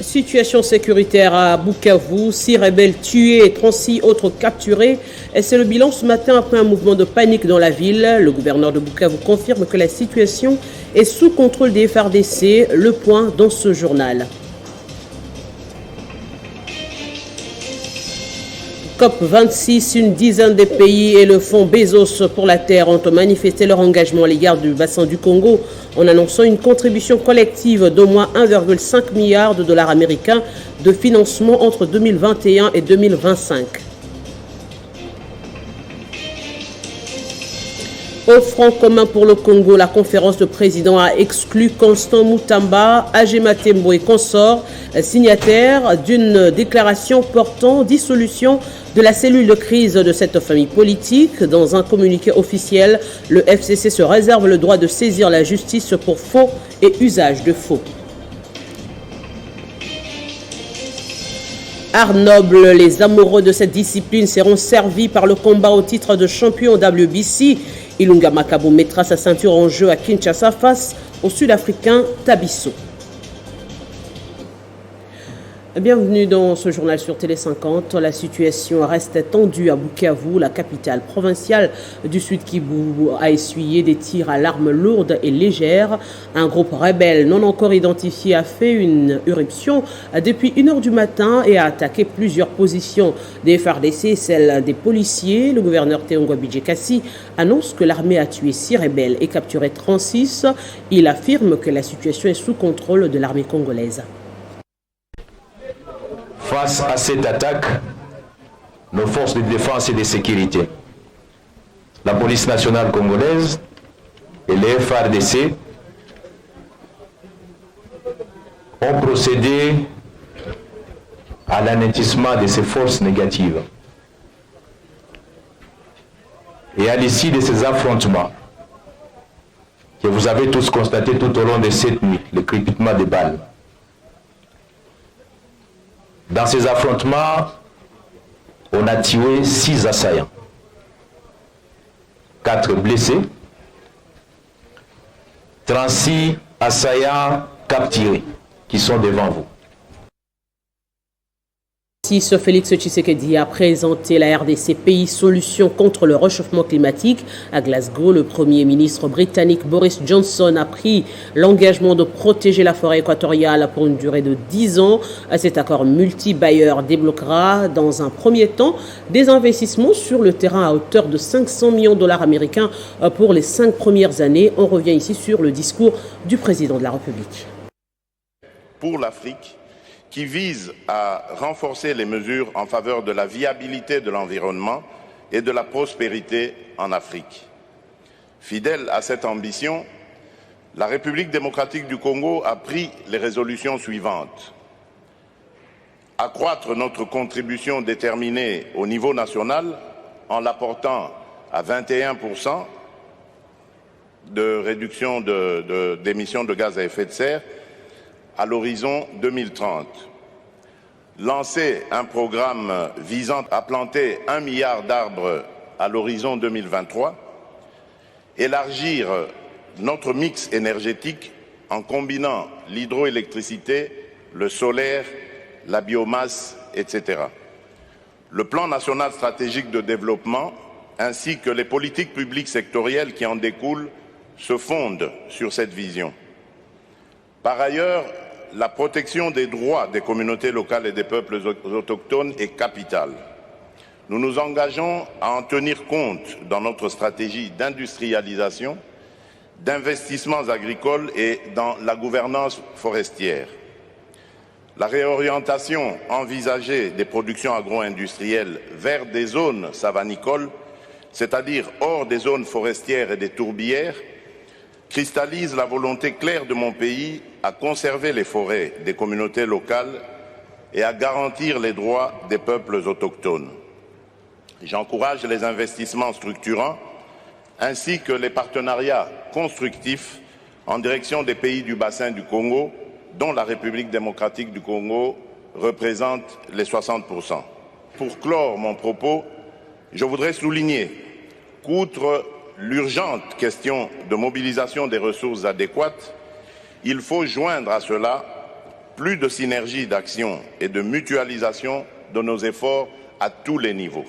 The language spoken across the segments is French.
Situation sécuritaire à Bukavu, 6 rebelles tués et 36 autres capturés. Et c'est le bilan ce matin après un mouvement de panique dans la ville. Le gouverneur de Bukavu confirme que la situation est sous contrôle des FARDC. Le point dans ce journal. COP26, une dizaine de pays et le fonds Bezos pour la Terre ont manifesté leur engagement à l'égard du bassin du Congo en annonçant une contribution collective d'au moins 1,5 milliard de dollars américains de financement entre 2021 et 2025. Au Front commun pour le Congo, la conférence de présidents a exclu Constant Moutamba, Agema Tembo et consorts, signataires d'une déclaration portant dissolution de la cellule de crise de cette famille politique. Dans un communiqué officiel, le FCC se réserve le droit de saisir la justice pour faux et usage de faux. Art noble, les amoureux de cette discipline seront servis par le combat au titre de champion WBC. Ilunga Makabu mettra sa ceinture en jeu à Kinshasa face au Sud-Africain Tabiso. Bienvenue dans ce journal sur Télé 50. La situation reste tendue à Bukavu, la capitale provinciale du Sud Kivu a essuyé des tirs à l'arme lourde et légère. Un groupe rebelle non encore identifié a fait une irruption depuis 1h du matin et a attaqué plusieurs positions des FARDC et celles des policiers. Le gouverneur Théongo Bidjekassi annonce que l'armée a tué 6 rebelles et capturé 36. Il affirme que la situation est sous contrôle de l'armée congolaise. Face à cette attaque, nos forces de défense et de sécurité, la police nationale congolaise et les FARDC ont procédé à l'anéantissement de ces forces négatives. Et à l'issue de ces affrontements, que vous avez tous constatés tout au long de cette nuit, le crépitement des balles, dans ces affrontements, on a tué 6 assaillants, 4 blessés, 36 assaillants capturés qui sont devant vous. Félix Tshisekedi a présenté la RDC Pays Solutions contre le réchauffement climatique. À Glasgow, le Premier ministre britannique Boris Johnson a pris l'engagement de protéger la forêt équatoriale pour une durée de 10 ans. Cet accord multi-bailleur débloquera dans un premier temps des investissements sur le terrain à hauteur de 500 millions de dollars américains pour les 5 premières années. On revient ici sur le discours du président de la République. Pour l'Afrique, qui vise à renforcer les mesures en faveur de la viabilité de l'environnement et de la prospérité en Afrique. Fidèle à cette ambition, la République démocratique du Congo a pris les résolutions suivantes. Accroître notre contribution déterminée au niveau national en l'apportant à 21% de réduction d'émissions de gaz à effet de serre à l'horizon 2030. Lancer un programme visant à planter 1 milliard d'arbres à l'horizon 2023. Élargir notre mix énergétique en combinant l'hydroélectricité, le solaire, la biomasse, etc. Le plan national stratégique de développement ainsi que les politiques publiques sectorielles qui en découlent se fondent sur cette vision. Par ailleurs, la protection des droits des communautés locales et des peuples autochtones est capitale. Nous nous engageons à en tenir compte dans notre stratégie d'industrialisation, d'investissements agricoles et dans la gouvernance forestière. La réorientation envisagée des productions agro-industrielles vers des zones savanicoles, c'est-à-dire hors des zones forestières et des tourbières, cristallise la volonté claire de mon pays à conserver les forêts des communautés locales et à garantir les droits des peuples autochtones. J'encourage les investissements structurants ainsi que les partenariats constructifs en direction des pays du bassin du Congo, dont la République démocratique du Congo représente les 60%. Pour clore mon propos, je voudrais souligner qu'outre l'urgente question de mobilisation des ressources adéquates, il faut joindre à cela plus de synergie d'action et de mutualisation de nos efforts à tous les niveaux.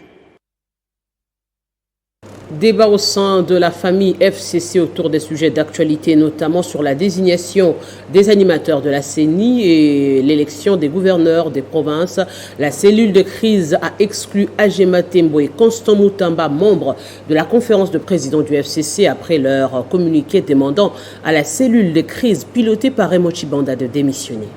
Débat au sein de la famille FCC autour des sujets d'actualité, notamment sur la désignation des animateurs de la CENI et l'élection des gouverneurs des provinces. La cellule de crise a exclu Agema Tembo et Constant Moutamba, membres de la conférence de présidents du FCC, après leur communiqué demandant à la cellule de crise pilotée par Raymond Tshibanda de démissionner.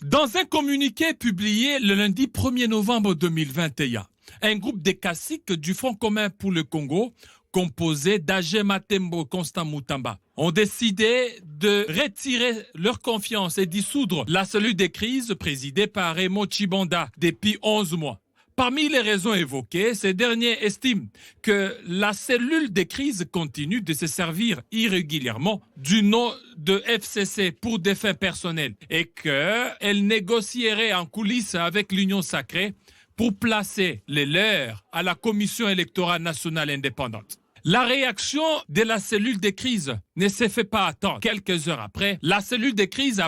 Dans un communiqué publié le lundi 1er novembre 2021, un groupe de caciques du Front commun pour le Congo, composé d'Agema Tembo et Constant Moutamba, ont décidé de retirer leur confiance et dissoudre la cellule de crise présidée par Raymond Tshibanda depuis 11 mois. Parmi les raisons évoquées, ces derniers estiment que la cellule de crise continue de se servir irrégulièrement du nom de FCC pour des fins personnelles et qu'elle négocierait en coulisses avec l'Union sacrée pour placer les leurs à la Commission électorale nationale indépendante. La réaction de la cellule de crise ne s'est fait pas attendre. Quelques heures après, la cellule de crise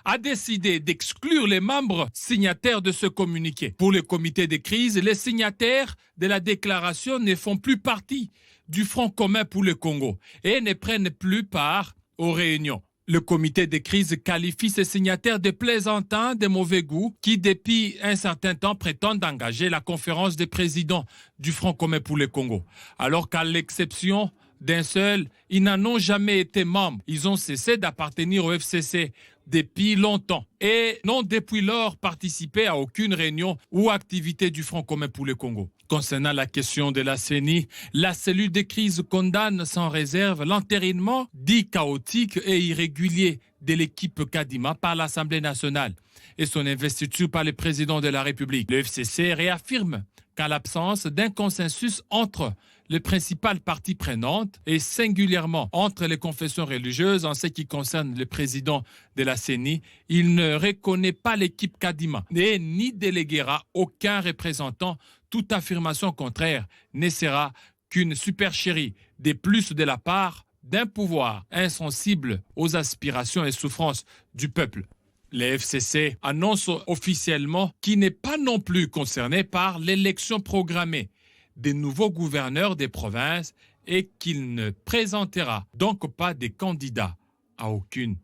a décidé d'exclure les membres signataires de ce communiqué. Pour le comité de crise, les signataires de la déclaration ne font plus partie du Front commun pour le Congo et ne prennent plus part aux réunions. Le comité de crise qualifie ces signataires de plaisantins de mauvais goût qui, depuis un certain temps, prétendent engager la conférence des présidents du Front commun pour le Congo. Alors qu'à l'exception d'un seul, ils n'en ont jamais été membres. Ils ont cessé d'appartenir au FCC depuis longtemps et n'ont depuis lors participé à aucune réunion ou activité du Front commun pour le Congo. Concernant la question de la CENI, la cellule de crise condamne sans réserve l'entérinement dit chaotique et irrégulier de l'équipe Kadima par l'Assemblée nationale et son investiture par le président de la République. Le FCC réaffirme qu'en l'absence d'un consensus entre les principales parties prenantes et singulièrement entre les confessions religieuses en ce qui concerne le président de la CENI, il ne reconnaît pas l'équipe Kadima et ni déléguera aucun représentant. Toute affirmation contraire ne sera qu'une supercherie de plus de la part d'un pouvoir insensible aux aspirations et souffrances du peuple. Le FCC annonce officiellement qu'il n'est pas non plus concerné par l'élection programmée des nouveaux gouverneurs des provinces et qu'il ne présentera donc pas de candidats à aucune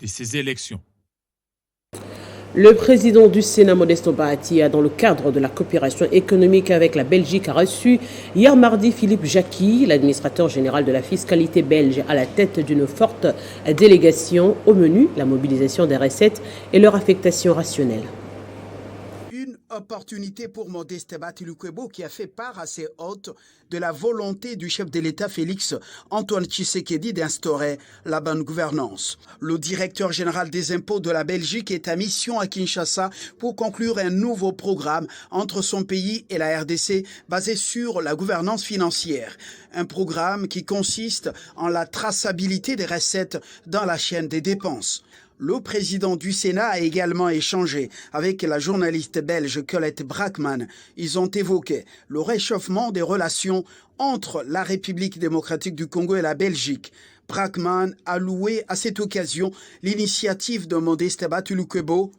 de ces élections. Le président du Sénat, Modesto Bahati, a, dans le cadre de la coopération économique avec la Belgique, a reçu hier mardi Philippe Jacqui, l'administrateur général de la fiscalité belge, à la tête d'une forte délégation. Au menu, la mobilisation des recettes et leur affectation rationnelle. Opportunité pour Modeste Bahati Lukwebo qui a fait part à ses hôtes de la volonté du chef de l'État Félix Antoine Tshisekedi d'instaurer la bonne gouvernance. Le directeur général des impôts de la Belgique est à mission à Kinshasa pour conclure un nouveau programme entre son pays et la RDC basé sur la gouvernance financière. Un programme qui consiste en la traçabilité des recettes dans la chaîne des dépenses. Le président du Sénat a également échangé avec la journaliste belge Colette Brackman. Ils ont évoqué le réchauffement des relations entre la République démocratique du Congo et la Belgique. Brackman a loué à cette occasion l'initiative de Modeste Bahati Lukwebo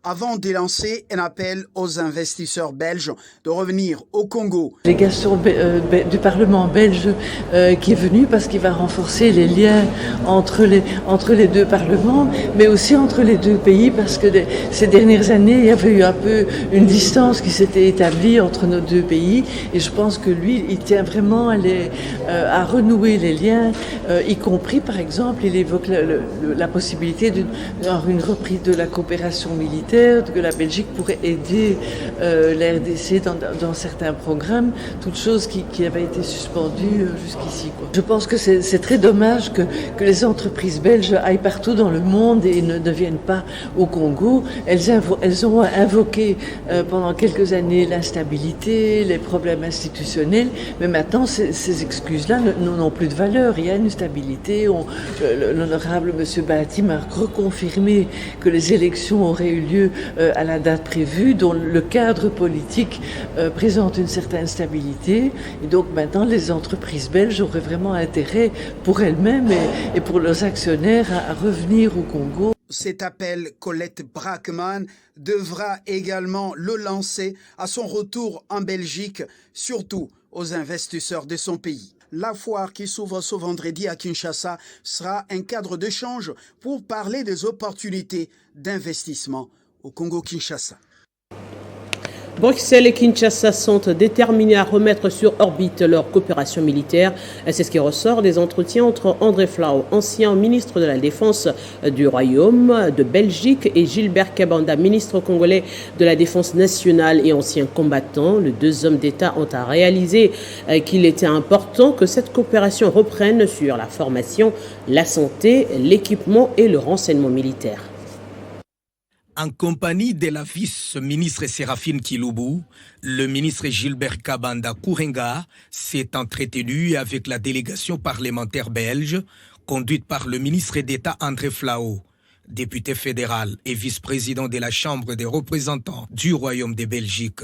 avant de lancer un appel aux investisseurs belges de revenir au Congo. La délégation du Parlement belge qui est venue parce qu'il va renforcer les liens entre les deux parlements, mais aussi entre les deux pays parce que ces dernières années, il y avait eu un peu une distance qui s'était établie entre nos deux pays et je pense que lui, il tient vraiment à renouer les liens, y compris par exemple, il évoque la possibilité d'une reprise de la coopération militaire, que la Belgique pourrait aider la RDC dans certains programmes, toutes choses qui avaient été suspendues jusqu'ici. Je pense que c'est très dommage que les entreprises belges aillent partout dans le monde et ne viennent pas au Congo. Elles ont invoqué pendant quelques années l'instabilité, les problèmes institutionnels, mais maintenant ces excuses-là n'ont plus de valeur. Il y a une stabilité passé, l'honorable M. Bahati m'a reconfirmé que les élections auraient eu lieu à la date prévue, dont le cadre politique présente une certaine stabilité. Et donc maintenant, les entreprises belges auraient vraiment intérêt pour elles-mêmes et pour leurs actionnaires à revenir au Congo. Cet appel, Colette Brackman devra également le lancer à son retour en Belgique, surtout aux investisseurs de son pays. La foire qui s'ouvre ce vendredi à Kinshasa sera un cadre d'échange pour parler des opportunités d'investissement au Congo-Kinshasa. Bruxelles et Kinshasa sont déterminés à remettre sur orbite leur coopération militaire. C'est ce qui ressort des entretiens entre André Flau, ancien ministre de la Défense du Royaume de Belgique, et Gilbert Kabanda, ministre congolais de la Défense nationale et ancien combattant. Les deux hommes d'État ont réalisé qu'il était important que cette coopération reprenne sur la formation, la santé, l'équipement et le renseignement militaire. En compagnie de la vice-ministre Séraphine Kiloubou, le ministre Gilbert Kabanda Kourenga s'est entretenu avec la délégation parlementaire belge, conduite par le ministre d'État André Flau, député fédéral et vice-président de la Chambre des représentants du Royaume de Belgique.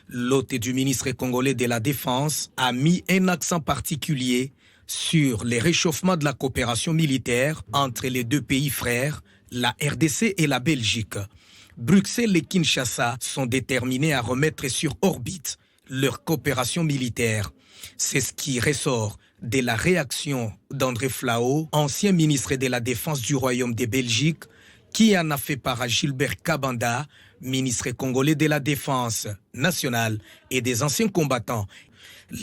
L'hôte du ministre congolais de la Défense a mis un accent particulier sur les réchauffements de la coopération militaire entre les deux pays frères, la RDC et la Belgique. Bruxelles et Kinshasa sont déterminés à remettre sur orbite leur coopération militaire. C'est ce qui ressort de la réaction d'André Flau, ancien ministre de la Défense du Royaume de Belgique, qui en a fait part à Gilbert Kabanda, ministre congolais de la Défense nationale et des anciens combattants.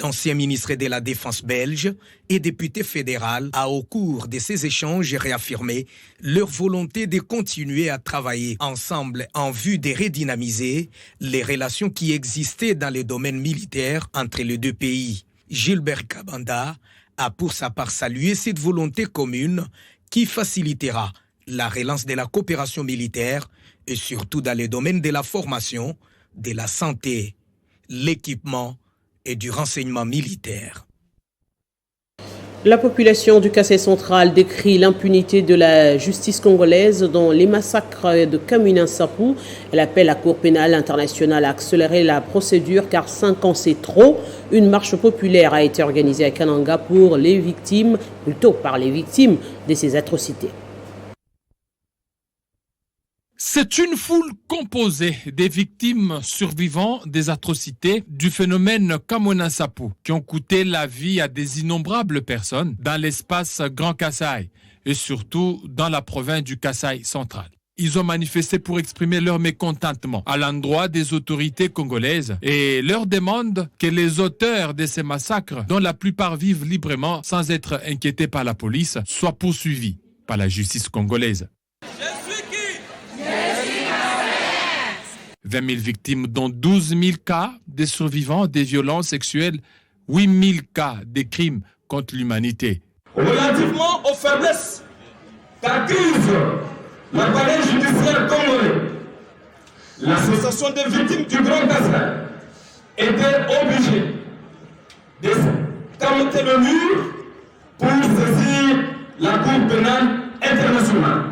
L'ancien ministre de la Défense belge et député fédéral a au cours de ces échanges réaffirmé leur volonté de continuer à travailler ensemble en vue de redynamiser les relations qui existaient dans les domaines militaires entre les deux pays. Gilbert Kabanda a pour sa part salué cette volonté commune qui facilitera la relance de la coopération militaire et surtout dans les domaines de la formation, de la santé, l'équipement et du renseignement militaire. La population du Kasaï central décrit l'impunité de la justice congolaise dans les massacres de Kamina Nsapou. Elle appelle la Cour pénale internationale à accélérer la procédure car 5 ans c'est trop. Une marche populaire a été organisée à Kananga pour les victimes, plutôt par les victimes de ces atrocités. C'est une foule composée des victimes survivants des atrocités du phénomène Kamina Nsapou qui ont coûté la vie à des innombrables personnes dans l'espace Grand Kasaï et surtout dans la province du Kasaï central. Ils ont manifesté pour exprimer leur mécontentement à l'endroit des autorités congolaises et leur demande que les auteurs de ces massacres, dont la plupart vivent librement sans être inquiétés par la police, soient poursuivis par la justice congolaise. 20 000 victimes, dont 12 000 cas de survivants des violences sexuelles, 8 000 cas de crimes contre l'humanité. Relativement aux faiblesses qu'accuse l'appareil judiciaire congolais, l'association des victimes du Grand Kasaï était obligée de camper le mur pour saisir la Cour pénale internationale.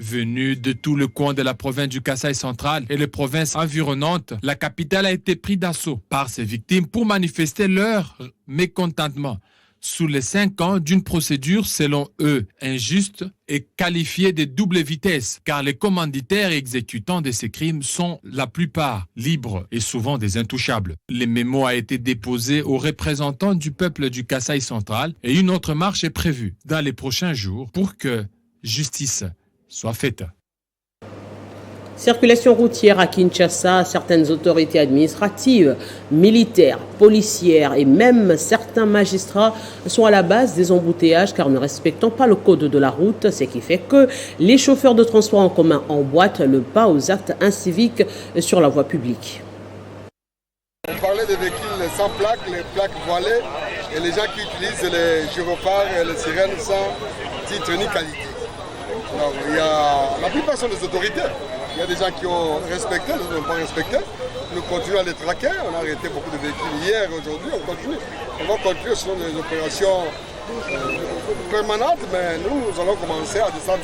Venus de tout le coin de la province du Kasaï central et les provinces environnantes, la capitale a été prise d'assaut par ces victimes pour manifester leur mécontentement sous les 5 ans d'une procédure selon eux injuste et qualifiée de double vitesse, car les commanditaires et exécutants de ces crimes sont la plupart libres et souvent des intouchables. Le mémo a été déposé aux représentants du peuple du Kasaï central et une autre marche est prévue dans les prochains jours pour que justice soit faite. Circulation routière à Kinshasa, certaines autorités administratives, militaires, policières et même certains magistrats sont à la base des embouteillages car ne respectant pas le code de la route, ce qui fait que les chauffeurs de transport en commun emboîtent le pas aux actes inciviques sur la voie publique. On parlait des véhicules sans plaques, les plaques voilées et les gens qui utilisent les gyrophares et les sirènes sans titre ni qualité. Alors, la plupart sont des autorités. Il y a des gens qui ont respecté, d'autres n'ont pas respecté. Nous continuons à les traquer. On a arrêté beaucoup de véhicules hier et aujourd'hui. On continue. On va continuer selon des opérations permanente, mais nous allons commencer à descendre.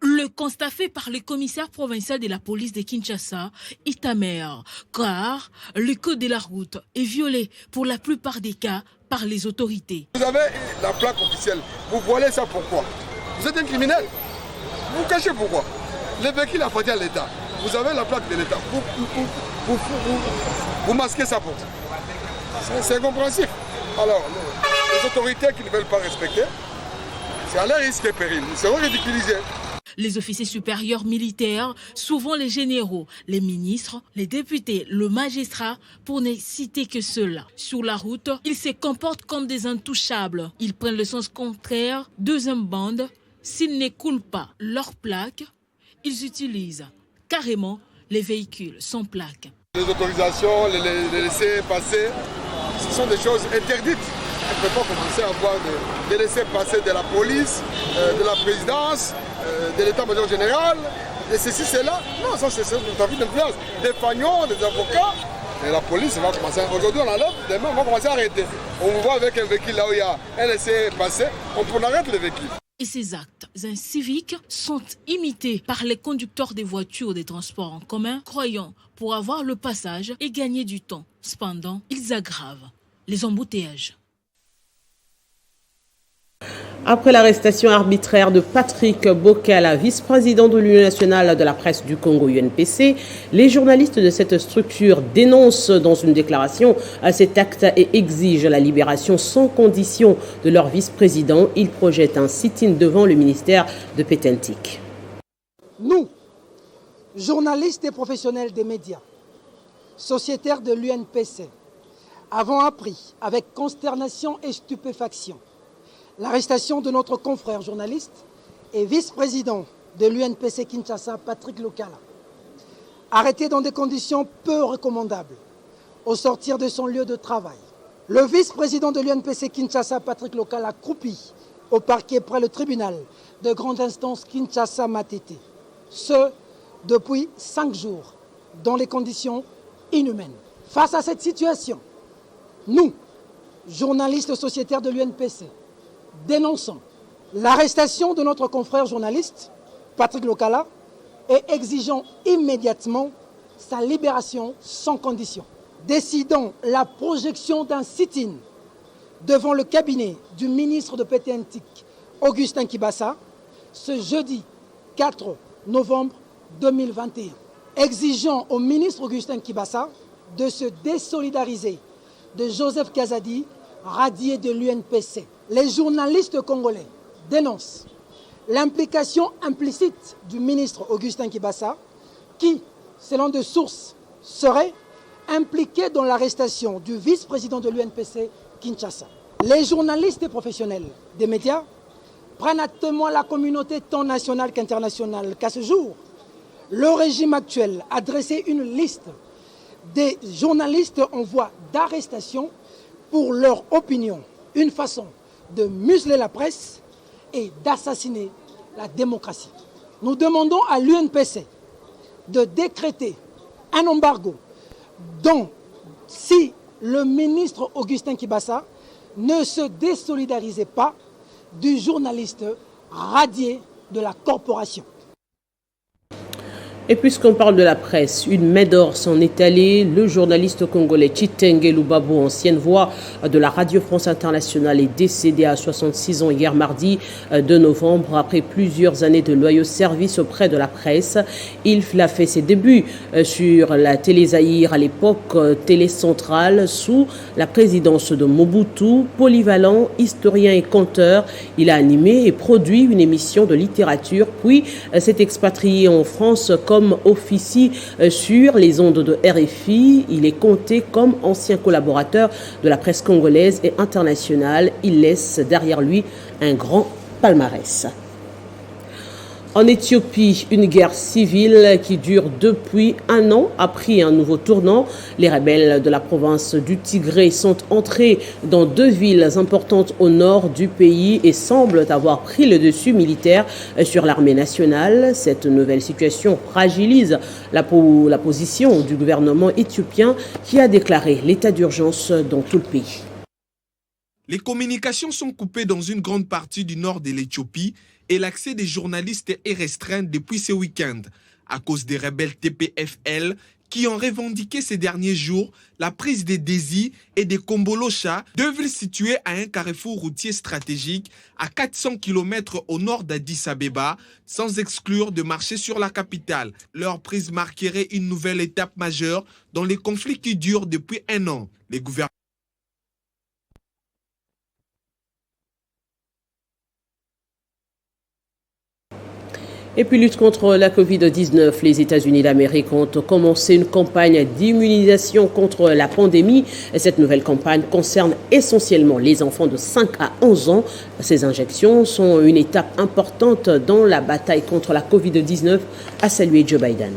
Le constat fait par le commissaire provincial de la police de Kinshasa est amer, car le code de la route est violé pour la plupart des cas par les autorités. Vous avez la plaque officielle, vous voilez ça pourquoi? Vous êtes un criminel. Vous cachez pourquoi? Le véhicule appartient à l'État. Vous avez la plaque de l'État. Vous masquez ça pour. C'est incompréhensible. Alors, les autorités qui ne veulent pas respecter, c'est à leur risque et péril. Ils seront ridiculisés. Les officiers supérieurs militaires, souvent les généraux, les ministres, les députés, le magistrat, pour ne citer que ceux-là. Sur la route, ils se comportent comme des intouchables. Ils prennent le sens contraire, deuxième bande. S'ils ne coulent pas leur plaque, ils utilisent carrément les véhicules sans plaque. Les autorisations, les laisser passer, ce sont des choses interdites. On ne peut pas commencer à avoir des laissés-passer de la police, de la présidence, de l'état-major général, de ceci, cela. Non, ça c'est une trafic d'influence. Des fagnons, des avocats. Et la police va commencer. Aujourd'hui on enlève, demain on va commencer à arrêter. On voit avec un véhicule là où il y a un laissé-passer, on arrête le véhicule. Et ces actes inciviques sont imités par les conducteurs des voitures des transports en commun, croyant pour avoir le passage et gagner du temps. Cependant, ils aggravent les embouteillages. Après l'arrestation arbitraire de Patrick Bokala, vice-président de l'Union nationale de la presse du Congo UNPC, les journalistes de cette structure dénoncent dans une déclaration cet acte et exigent la libération sans condition de leur vice-président. Ils projettent un sit-in devant le ministère de Pétentique. Nous, journalistes et professionnels des médias, sociétaires de l'UNPC, avons appris avec consternation et stupéfaction l'arrestation de notre confrère journaliste et vice-président de l'UNPC Kinshasa, Patrick Lokala, arrêté dans des conditions peu recommandables au sortir de son lieu de travail. Le vice-président de l'UNPC Kinshasa, Patrick Lokala, croupi au parquet près le tribunal de grande instance Kinshasa-Matete. Ce, depuis 5 jours, dans les conditions inhumaines. Face à cette situation, nous, journalistes sociétaires de l'UNPC, dénonçons l'arrestation de notre confrère journaliste, Patrick Lokala, et exigeons immédiatement sa libération sans condition. Décidons la projection d'un sit-in devant le cabinet du ministre de Pétentique, Augustin Kibasa, ce jeudi 4 novembre 2021. Exigeons au ministre Augustin Kibasa de se désolidariser de Joseph Kazadi, radié de l'UNPC. Les journalistes congolais dénoncent l'implication implicite du ministre Augustin Kibasa qui, selon des sources, serait impliqué dans l'arrestation du vice-président de l'UNPC Kinshasa. Les journalistes et professionnels des médias prennent à témoin la communauté tant nationale qu'internationale qu'à ce jour, le régime actuel a dressé une liste des journalistes en voie d'arrestation pour leur opinion, une façon de museler la presse et d'assassiner la démocratie. Nous demandons à l'UNPC de décréter un embargo dont, si le ministre Augustin Kibasa ne se désolidarisait pas du journaliste radié de la corporation. Et puisqu'on parle de la presse, une main d'or s'en est allée. Le journaliste congolais Chitenge Lubabo, ancienne voix de la Radio France Internationale, est décédé à 66 ans hier mardi 2 novembre après plusieurs années de loyaux services auprès de la presse. Il a fait ses débuts sur la Télé Zaïre à l'époque Télé Centrale sous la présidence de Mobutu. Polyvalent, historien et conteur, il a animé et produit une émission de littérature, puis s'est expatrié en France comme officie sur les ondes de RFI. Il est compté comme ancien collaborateur de la presse congolaise et internationale. Il laisse derrière lui un grand palmarès. En Éthiopie, une guerre civile qui dure depuis 1 an a pris un nouveau tournant. Les rebelles de la province du Tigré sont entrés dans 2 villes importantes au nord du pays et semblent avoir pris le dessus militaire sur l'armée nationale. Cette nouvelle situation fragilise la position du gouvernement éthiopien qui a déclaré l'état d'urgence dans tout le pays. Les communications sont coupées dans une grande partie du nord de l'Éthiopie et l'accès des journalistes est restreint depuis ce week-end à cause des rebelles TPFL qui ont revendiqué ces derniers jours la prise des Dési et des Kombolosha, deux villes situées à un carrefour routier stratégique à 400 km au nord d'Addis Abeba, sans exclure de marcher sur la capitale. Leur prise marquerait une nouvelle étape majeure dans les conflits qui durent depuis un an. Les gouvernements Et puis, lutte contre la Covid-19, les États-Unis d'Amérique ont commencé une campagne d'immunisation contre la pandémie. Et cette nouvelle campagne concerne essentiellement les enfants de 5 à 11 ans. Ces injections sont une étape importante dans la bataille contre la Covid-19, a salué Joe Biden.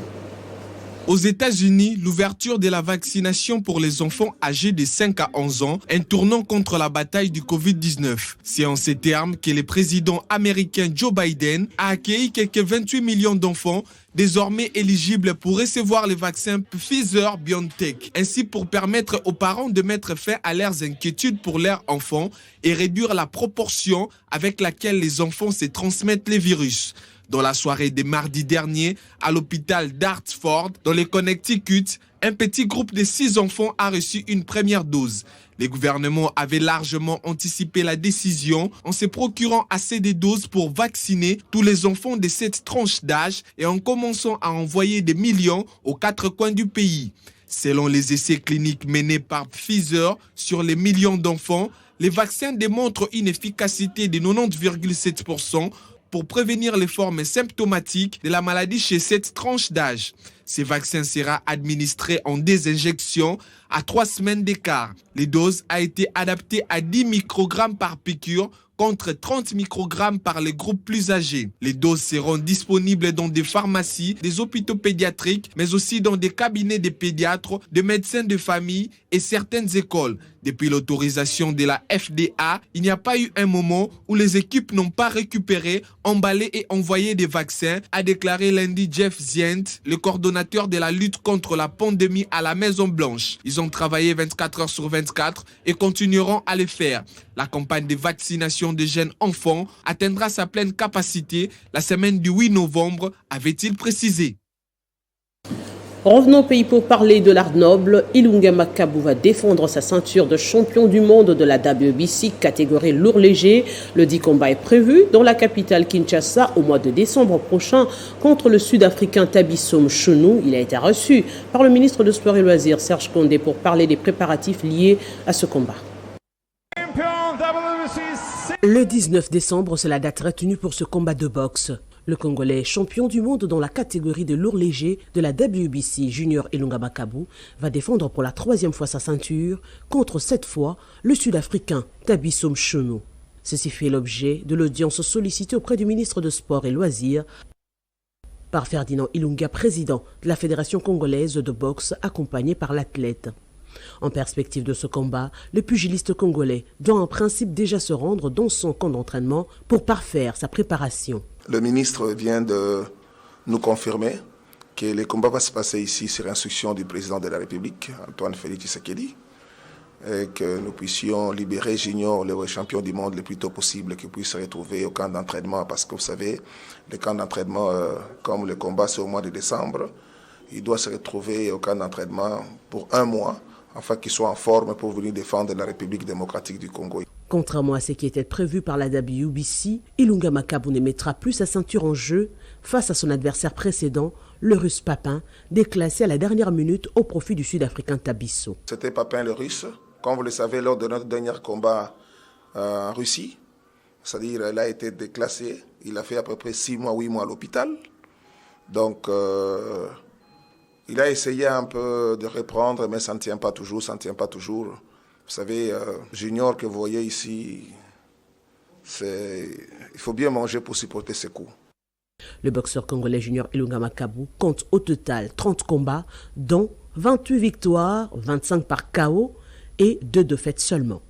Aux États-Unis, l'ouverture de la vaccination pour les enfants âgés de 5 à 11 ans est un tournant contre la bataille du Covid-19. C'est en ces termes que le président américain Joe Biden a accueilli quelques 28 millions d'enfants désormais éligibles pour recevoir les vaccins Pfizer-BioNTech. Ainsi, pour permettre aux parents de mettre fin à leurs inquiétudes pour leurs enfants et réduire la proportion avec laquelle les enfants se transmettent les virus. Dans la soirée de mardi dernier, à l'hôpital d'Hartford, dans le Connecticut, un petit groupe de 6 enfants a reçu une première dose. Les gouvernements avaient largement anticipé la décision en se procurant assez de doses pour vacciner tous les enfants de cette tranche d'âge et en commençant à envoyer des millions aux 4 coins du pays. Selon les essais cliniques menés par Pfizer sur les millions d'enfants, les vaccins démontrent une efficacité de 90,7% pour prévenir les formes symptomatiques de la maladie chez cette tranche d'âge. Ces vaccins sera administré en 2 injections à 3 semaines d'écart. Les doses ont été adaptées à 10 microgrammes par piqûre contre 30 microgrammes par les groupes plus âgés. Les doses seront disponibles dans des pharmacies, des hôpitaux pédiatriques, mais aussi dans des cabinets de pédiatres, de médecins de famille et certaines écoles. Depuis l'autorisation de la FDA, il n'y a pas eu un moment où les équipes n'ont pas récupéré, emballé et envoyé des vaccins, a déclaré lundi Jeff Zients, le coordonnateur de la lutte contre la pandémie à la Maison-Blanche. Ils ont travaillé 24 heures sur 24 et continueront à le faire. La campagne de vaccination des jeunes enfants atteindra sa pleine capacité la semaine du 8 novembre, avait-il précisé. Revenons au pays pour parler de l'art noble. Ilunga Makabu va défendre sa ceinture de champion du monde de la WBC catégorie lourd léger. Le 10 combat est prévu dans la capitale Kinshasa au mois de décembre prochain contre le Sud-Africain Thabiso Mchunu. Il a été reçu par le ministre de Sport et Loisirs Serge Kondé pour parler des préparatifs liés à ce combat. Le 19 décembre, c'est la date retenue pour ce combat de boxe. Le Congolais, champion du monde dans la catégorie de lourd léger de la WBC Junior Ilunga Makabu, va défendre pour la 3e fois sa ceinture contre cette fois le Sud-Africain Thabiso Mchunu. Ceci fait l'objet de l'audience sollicitée auprès du ministre de Sport et Loisirs par Ferdinand Ilunga, président de la Fédération congolaise de boxe, accompagné par l'athlète. En perspective de ce combat, le pugiliste congolais doit en principe déjà se rendre dans son camp d'entraînement pour parfaire sa préparation. Le ministre vient de nous confirmer que le combat va se passer ici sur instruction du président de la République, Antoine Félix Tshisekedi, et que nous puissions libérer Junior, le champion du monde, le plus tôt possible, qu'il puisse se retrouver au camp d'entraînement. Parce que vous savez, le camp d'entraînement, comme le combat c'est au mois de décembre, il doit se retrouver au camp d'entraînement pour 1 mois, afin qu'il soit en forme pour venir défendre la République démocratique du Congo. Contrairement à ce qui était prévu par la WBC, Ilunga Makabu ne mettra plus sa ceinture en jeu face à son adversaire précédent, le Russe Papin, déclassé à la dernière minute au profit du Sud-Africain Thabiso. C'était Papin le Russe, comme vous le savez, lors de notre dernier combat en Russie. C'est-à-dire qu'il a été déclassé, il a fait à peu près 6 mois, 8 mois à l'hôpital. Donc, il a essayé un peu de reprendre, mais ça ne tient pas toujours, Vous savez, Junior que vous voyez ici, il faut bien manger pour supporter ses coups. Le boxeur congolais Junior Ilunga Makabu compte au total 30 combats, dont 28 victoires, 25 par KO et 2 défaites seulement.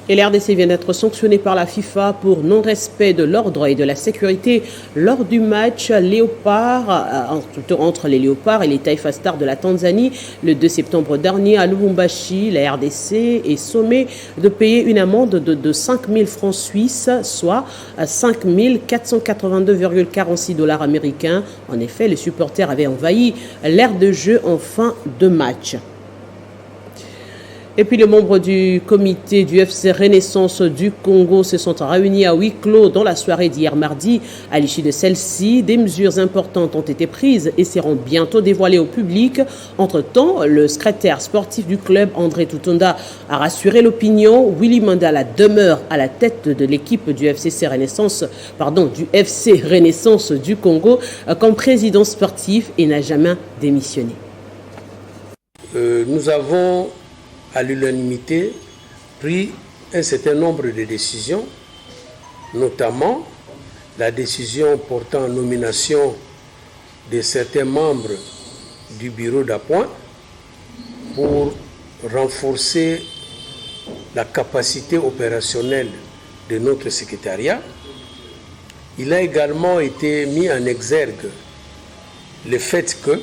Et l'RDC vient d'être sanctionné par la FIFA pour non-respect de l'ordre et de la sécurité lors du match Léopard, entre les Léopards et les Taifa Stars de la Tanzanie le 2 septembre dernier à Lubumbashi. La RDC est sommée de payer une amende de 5 000 francs suisses, soit 5 482,46 $ américains. En effet, les supporters avaient envahi l'aire de jeu en fin de match. Et puis les membres du comité du FC Renaissance du Congo se sont réunis à huis clos dans la soirée d'hier mardi. À l'issue de celle-ci, des mesures importantes ont été prises et seront bientôt dévoilées au public. Entre-temps, le secrétaire sportif du club, André Tutonda, a rassuré l'opinion. Willy Mandala demeure à la tête de l'équipe du FC Renaissance du Congo comme président sportif et n'a jamais démissionné. Nous avons à l'unanimité pris un certain nombre de décisions, notamment la décision portant nomination de certains membres du bureau d'appoint pour renforcer la capacité opérationnelle de notre secrétariat. Il a également été mis en exergue le fait que,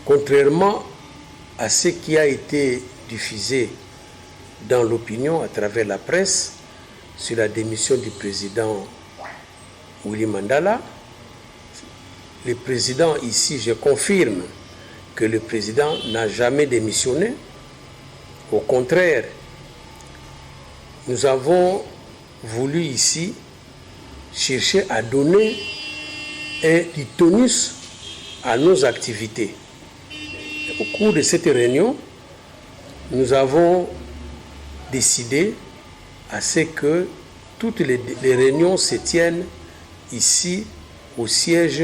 contrairement à ce qui a été diffusé dans l'opinion à travers la presse sur la démission du président Willy Mandala, le président ici, je confirme que le président n'a jamais démissionné. Au contraire, nous avons voulu ici chercher à donner du tonus à nos activités. Au cours de cette réunion, nous avons décidé à ce que toutes les réunions se tiennent ici au siège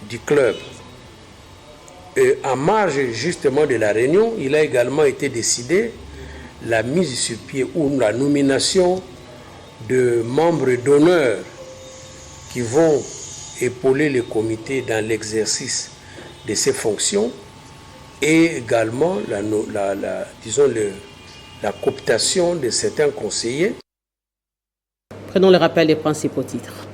du club. Et en marge justement de la réunion, il a également été décidé la mise sur pied ou la nomination de membres d'honneur qui vont épauler le comité dans l'exercice de ses fonctions, et également la cooptation de certains conseillers. Prenons le rappel des principaux titres.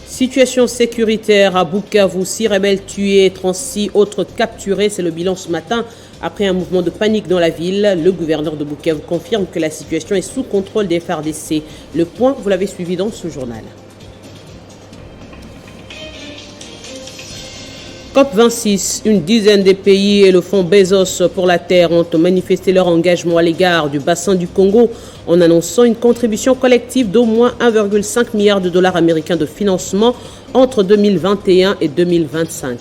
Situation sécuritaire à Bukavu, 6 rebelles tués, 36 autres capturés, c'est le bilan ce matin. Après un mouvement de panique dans la ville, le gouverneur de Bukavu confirme que la situation est sous contrôle des FARDC. Le point, vous l'avez suivi dans ce journal. COP26, une dizaine de pays et le fonds Bezos pour la Terre ont manifesté leur engagement à l'égard du bassin du Congo en annonçant une contribution collective d'au moins 1,5 milliard de dollars américains de financement entre 2021 et 2025.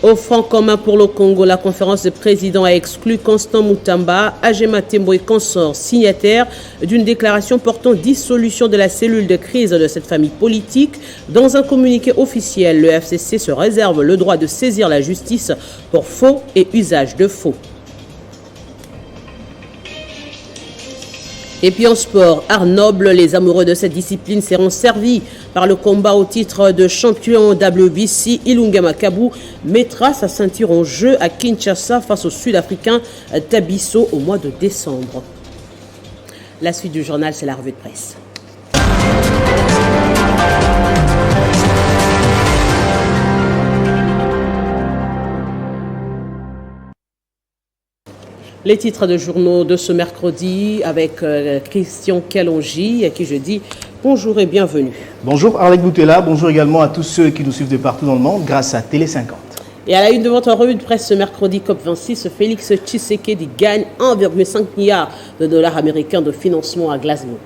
Au Front commun pour le Congo, la conférence des présidents a exclu Constant Moutamba, Agema Tembo et consorts signataires d'une déclaration portant dissolution de la cellule de crise de cette famille politique. Dans un communiqué officiel, le FCC se réserve le droit de saisir la justice pour faux et usage de faux. Et puis en sport, art noble, les amoureux de cette discipline seront servis par le combat au titre de champion WBC. Ilunga Makabu mettra sa ceinture en jeu à Kinshasa face au Sud-Africain Tabiso au mois de décembre. La suite du journal, c'est la revue de presse. Les titres de journaux de ce mercredi avec Christian Kalonji, à qui je dis bonjour et bienvenue. Bonjour Arlette Boutella, bonjour également à tous ceux qui nous suivent de partout dans le monde grâce à Télé 50. Et à la une de votre revue de presse ce mercredi COP26, Félix Tshisekedi gagne 1,5 milliard de dollars américains de financement à Glasgow.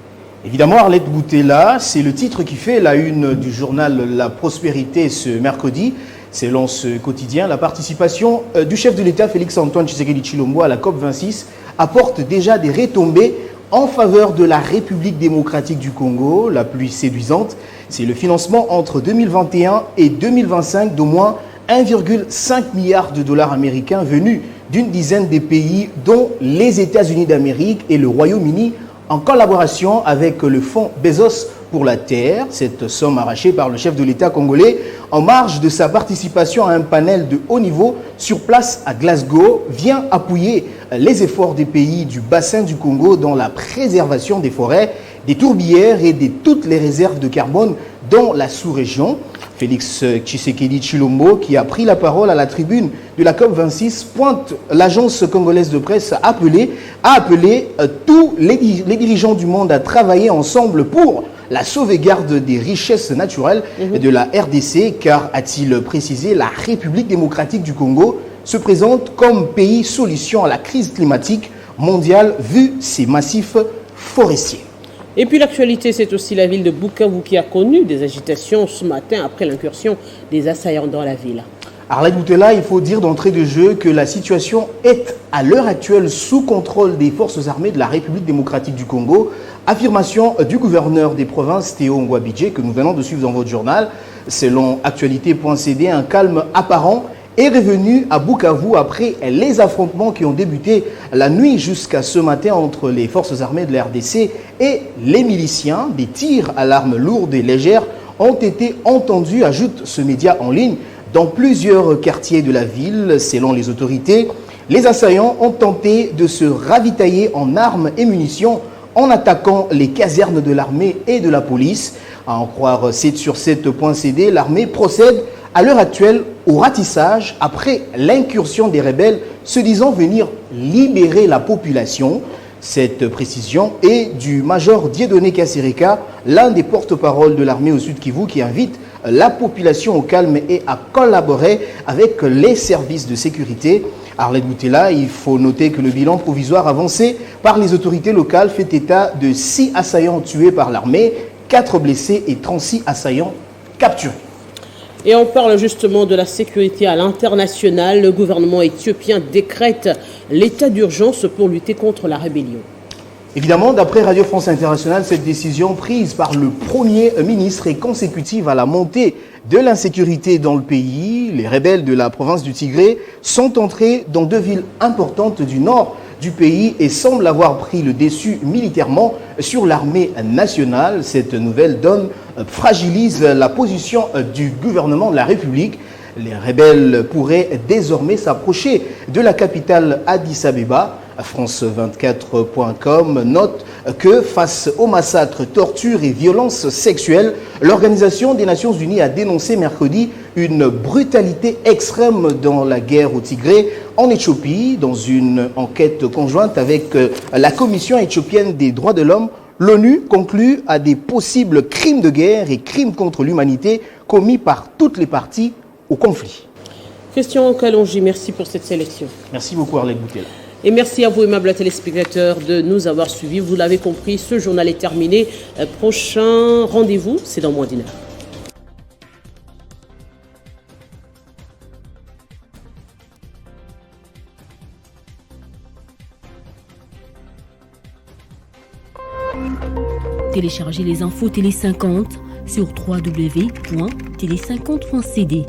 Évidemment, Arlette Boutella, c'est le titre qui fait la une du journal La Prospérité ce mercredi. Selon ce quotidien, la participation du chef de l'État Félix-Antoine Tshisekedi Tshilombo à la COP26 apporte déjà des retombées en faveur de la République démocratique du Congo. La plus séduisante, c'est le financement entre 2021 et 2025 d'au moins 1,5 milliard de dollars américains venus d'une dizaine de pays, dont les États-Unis d'Amérique et le Royaume-Uni, en collaboration avec le fonds Bezos pour la terre. Cette somme arrachée par le chef de l'État congolais en marge de sa participation à un panel de haut niveau sur place à Glasgow vient appuyer les efforts des pays du bassin du Congo dans la préservation des forêts, des tourbières et de toutes les réserves de carbone dans la sous-région. Félix Tshisekedi Tshilombo, qui a pris la parole à la tribune de la COP26, pointe l'agence congolaise de presse a appelé tous les dirigeants du monde à travailler ensemble pour la sauvegarde des richesses naturelles de la RDC, car, a-t-il précisé, la République démocratique du Congo se présente comme pays solution à la crise climatique mondiale vu ses massifs forestiers. Et puis l'actualité, c'est aussi la ville de Bukavu qui a connu des agitations ce matin après l'incursion des assaillants dans la ville. Arlette Boutella, il faut dire d'entrée de jeu que la situation est à l'heure actuelle sous contrôle des forces armées de la République démocratique du Congo. Affirmation du gouverneur des provinces Théo Ngwabidje que nous venons de suivre dans votre journal. Selon actualité.cd, un calme apparent est revenu à Bukavu après les affrontements qui ont débuté la nuit jusqu'à ce matin entre les forces armées de la RDC et les miliciens. Des tirs à l'arme lourde et légère ont été entendus, ajoute ce média en ligne, dans plusieurs quartiers de la ville. Selon les autorités, les assaillants ont tenté de se ravitailler en armes et munitions en attaquant les casernes de l'armée et de la police. À en croire 7sur7.cd, l'armée procède à l'heure actuelle au ratissage après l'incursion des rebelles se disant venir libérer la population. Cette précision est du major Dieudonné Kassereka, l'un des porte-paroles de l'armée au Sud Kivu, qui invite la population au calme et à collaborer avec les services de sécurité. Arlette Boutella, il faut noter que le bilan provisoire avancé par les autorités locales fait état de 6 assaillants tués par l'armée, 4 blessés et 36 assaillants capturés. Et on parle justement de la sécurité à l'international. Le gouvernement éthiopien décrète l'état d'urgence pour lutter contre la rébellion. Évidemment, d'après Radio France Internationale, cette décision prise par le Premier ministre est consécutive à la montée de l'insécurité dans le pays. Les rebelles de la province du Tigré sont entrés dans 2 villes importantes du nord du pays et semblent avoir pris le dessus militairement sur l'armée nationale. Cette nouvelle donne fragilise la position du gouvernement de la République. Les rebelles pourraient désormais s'approcher de la capitale Addis Abeba. France24.com note que face aux massacres, tortures et violences sexuelles, l'Organisation des Nations Unies a dénoncé mercredi une brutalité extrême dans la guerre au Tigré en Éthiopie. Dans une enquête conjointe avec la Commission éthiopienne des droits de l'homme, l'ONU conclut à des possibles crimes de guerre et crimes contre l'humanité commis par toutes les parties au conflit. Christian Kalonji, merci pour cette sélection. Merci beaucoup Arlette Boutella. Et merci à vous, aimables téléspectateurs, de nous avoir suivis. Vous l'avez compris, ce journal est terminé. Prochain rendez-vous, c'est dans moins d'1 heure. Téléchargez les infos Télé 50 sur www.tele50.cd.